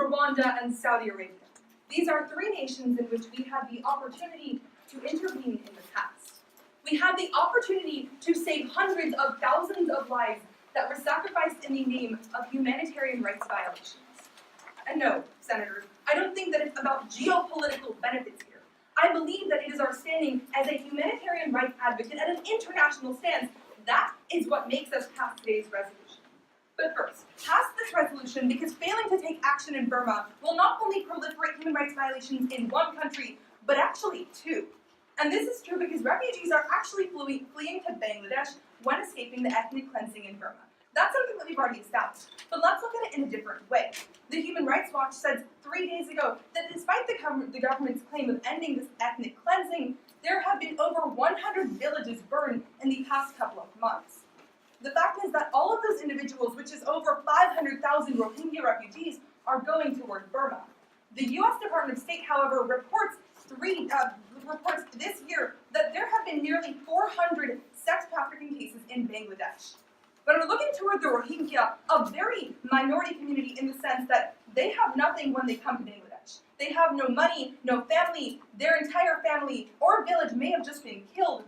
Rwanda, and Saudi Arabia. These are three nations in which we had the opportunity to intervene in the past. We had the opportunity to save hundreds of thousands of lives that were sacrificed in the name of humanitarian rights violations. And no, Senators, I don't think that it's about geopolitical benefits here. I believe that it is our standing as a humanitarian rights advocate at an international stance. That is what makes us pass today's resolution. But first, pass this resolution because failing to take action in Burma will not only proliferate human rights violations in one country, but actually two. And this is true because refugees are actually fleeing to Bangladesh when escaping the ethnic cleansing in Burma. That's something that we've already established, but let's look at it in a different way. The Human Rights Watch said 3 days ago that despite the government's claim of ending this ethnic cleansing, there have been over 100 villages burned in the past couple of months. The fact is that all of those individuals, which is over 500,000 Rohingya refugees, are going toward Burma. The U.S. Department of State, however, reports this year that there have been nearly 400 sex trafficking cases in Bangladesh. But we're looking toward the Rohingya, a very minority community in the sense that they have nothing when they come to Bangladesh. They have no money, no family, their entire family or village may have just been killed.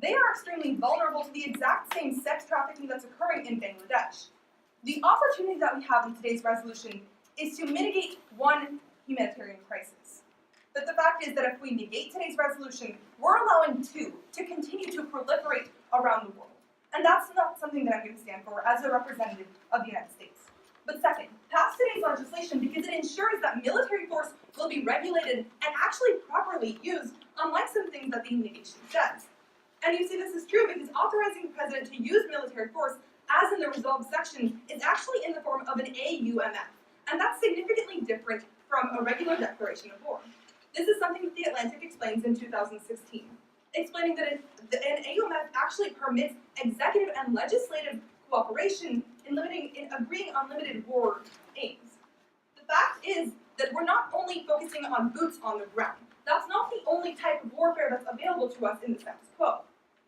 They are extremely vulnerable to the exact same sex trafficking that's occurring in Bangladesh. The opportunity that we have in today's resolution is to mitigate one humanitarian crisis. But the fact is that if we negate today's resolution, we're allowing two to continue to proliferate around the world. And that's not something that I'm going to stand for as a representative of the United States. But second, pass today's legislation because it ensures that military force will be regulated and actually properly used, unlike some things that the negation says. And you see this is true because authorizing the president to use military force, as in the resolved section, is actually in the form of an AUMF. And that's significantly different from a regular declaration of war. This is something that The Atlantic explains in 2016, explaining that an AUMF actually permits executive and legislative cooperation in agreeing on limited war aims. The fact is that we're not only focusing on boots on the ground. That's not the only type of warfare that's available to us in the status quo.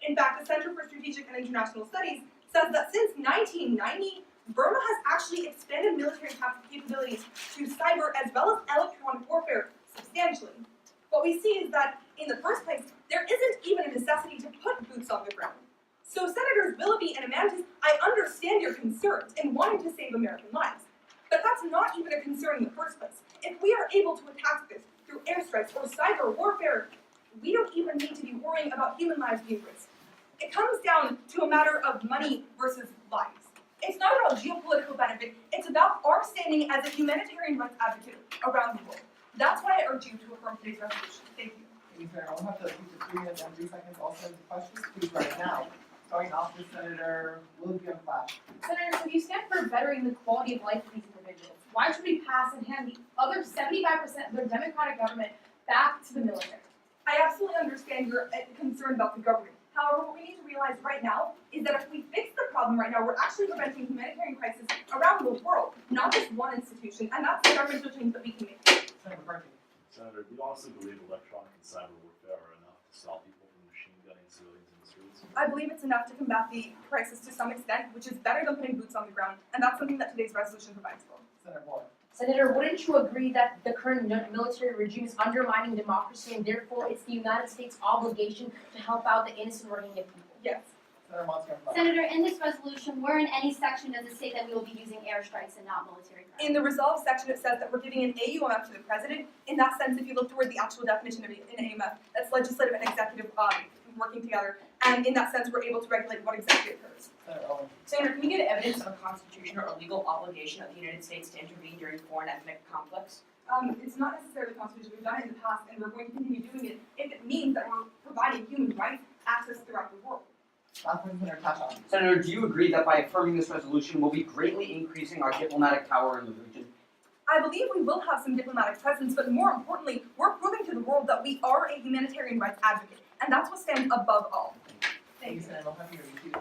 In fact, the Center for Strategic and International Studies says that since 1990, Burma has actually expanded military capabilities to cyber as well as electronic warfare substantially. What we see is that, in the first place, there isn't even a necessity to put boots on the ground. So, Senators Willoughby and Amantis, I understand your concerns in wanting to save American lives, but that's not even a concern in the first place. If we are able to attack this through airstrikes or cyber warfare, we don't even need to be worrying about human lives being risked. It comes down to a matter of money versus lives. It's not about geopolitical benefit, it's about our standing as a humanitarian rights advocate around the world. That's why I urge you to affirm today's resolution. Thank you. Thank you, Senator. We'll have to keep to 3 minutes and 3 seconds also to questions, please, right now. Starting off with Senator Willoughby on flash. Senators, if you stand for bettering the quality of life of these individuals, why should we pass and hand the other 75% of their democratic government back to the military? I absolutely understand your concern about the government. However, what we need to realize right now is that if we fix the problem right now, we're actually preventing humanitarian crisis around the world, not just one institution, and that's the governmental change that we can make. Senator McCarthy. Senator, do you honestly believe electronic and cyber warfare are enough to stop people from machine gunning civilians in the streets? I believe it's enough to combat the crisis to some extent, which is better than putting boots on the ground, and that's something that today's resolution provides for. Senator Moore. Senator, wouldn't you agree that the current military regime is undermining democracy and therefore it's the United States' obligation to help out the innocent Rohingya people? Yes. Senator Monson on flash. Senator, in this resolution, where in any section does it say that we will be using airstrikes and not military ground? In the resolve section, it says that we're giving an AUMF to the president. In that sense, if you look toward the actual definition of an AUMF, that's legislative and executive working together. And in that sense, we're able to regulate what exactly occurs. Senator Owen. Senator, can we get evidence of a constitutional or legal obligation of the United States to intervene during foreign ethnic conflicts? It's not necessarily constitutional. We've done it in the past, and we're going to continue doing it if it means that we're providing human rights access throughout the world. Last one, Senator Tasha. Senator, do you agree that by affirming this resolution, we'll be greatly increasing our diplomatic power in the region? I believe we will have some diplomatic presence, but more importantly, we're proving to the world that we are a humanitarian rights advocate, and that's what stands above all. Thank you, Senator. We'll have you review.